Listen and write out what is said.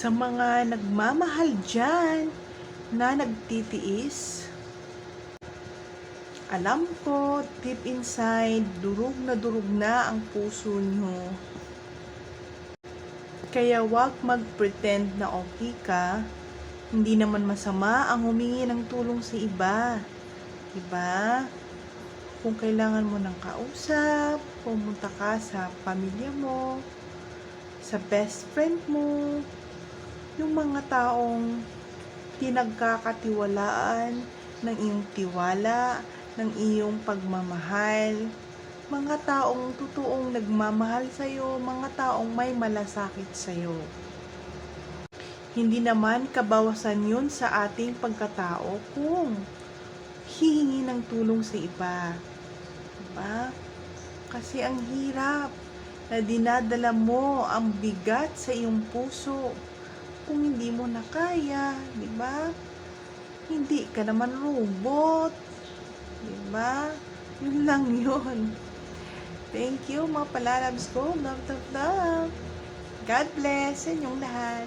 Sa mga nagmamahal dyan na nagtitiis, alam ko, deep inside, durog na ang puso nyo. Kaya wag mag-pretend na okay ka. Hindi naman masama ang humingi ng tulong sa iba. Diba? Kung kailangan mo ng kausap, pumunta ka sa pamilya mo, sa best friend mo, yung mga taong pinagkakatiwalaan ng iyong tiwala, ng iyong pagmamahal, mga taong totoong nagmamahal sa'yo, mga taong may malasakit sa'yo. Hindi naman kabawasan yun sa ating pagkatao kung hihingi ng tulong sa iba. Diba? Kasi ang hirap na dinadala mo ang bigat sa iyong puso kung hindi mo na kaya, diba? Hindi ka naman robot. Diba? Yun lang yun. Thank you mga palalabs ko. Love, love, love. God bless sa inyong lahat.